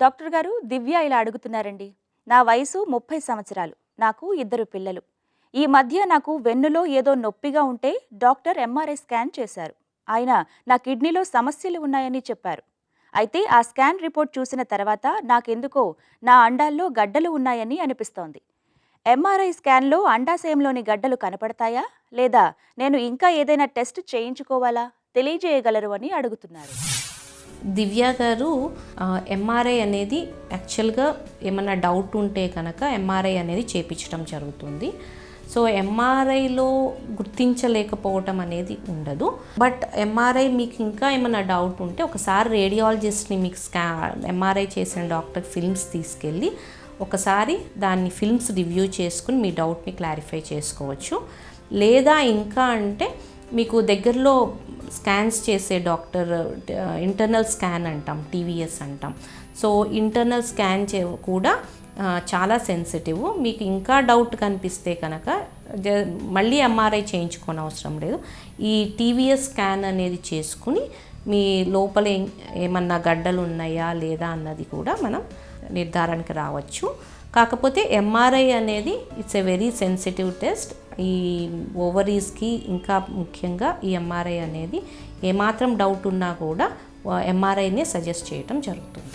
Doctor గారు, దివ్య ఇలా అడుగుతున్నారండి. నా వయసు 30 సంవత్సరాలు. నాకు 2 పిల్లలు. ఈ మధ్య నాకు వెన్నులో ఏదో నొప్పిగా ఉంటే డాక్టర్ ఎంఆర్ఐ స్కాన్ చేశారు. ఆయన నా కిడ్నీలో సమస్యలు ఉన్నాయని చెప్పారు. అయితే ఆ స్కాన్ రిపోర్ట్ చూసిన తర్వాత నాకెందుకో నా అండాల్లో గడ్డలు ఉన్నాయని అనిపిస్తోంది. ఎంఆర్ఐ స్కాన్లో అండాశయంలోని గడ్డలు కనపడతాయా? లేదా నేను ఇంకా ఏదైనా టెస్ట్ చేయించుకోవాలా? తెలియజేయగలరు అని అడుగుతున్నారు. దివ్య గారు ఎంఆర్ఐ అనేది యాక్చువల్గా ఏమన్నా డౌట్ ఉంటే కనుక ఎంఆర్ఐ అనేది చేయించడం జరుగుతుంది. సో ఎంఆర్ఐలో గుర్తించలేకపోవటం అనేది ఉండదు. బట్ ఎంఆర్ఐ మీకు ఇంకా ఏమైనా డౌట్ ఉంటే ఒకసారి రేడియాలజిస్ట్ని మీకు ఎంఆర్ఐ చేసిన డాక్టర్ ఫిల్మ్స్ తీసుకెళ్ళి ఒకసారి దాన్ని ఫిల్మ్స్ రివ్యూ చేసుకుని మీ డౌట్ని క్లారిఫై చేసుకోవచ్చు. లేదా ఇంకా అంటే మీకు దగ్గరలో స్కాన్స్ చేసే డాక్టర్ ఇంటర్నల్ స్కాన్ అంటాం, టీవీఎస్ అంటాం. సో ఇంటర్నల్ స్కాన్ కూడా చాలా సెన్సిటివ్. మీకు ఇంకా డౌట్ కనిపిస్తే కనుక మళ్ళీ ఎంఆర్ఐ చేయించుకోని అవసరం లేదు. ఈ టీవీఎస్ స్కాన్ అనేది చేసుకుని మీ లోపల ఏమన్నా గడ్డలు ఉన్నాయా లేదా అన్నది కూడా మనం నిర్ధారణకి రావచ్చు. కాకపోతే ఎంఆర్ఐ అనేది it's a very sensitive test. ఈ ఓవరీస్కి ఇంకా ముఖ్యంగా ఈ ఎంఆర్ఐ అనేది ఏమాత్రం డౌట్ ఉన్నా కూడా ఎంఆర్ఐనే సజెస్ట్ చేయటం జరుగుతుంది.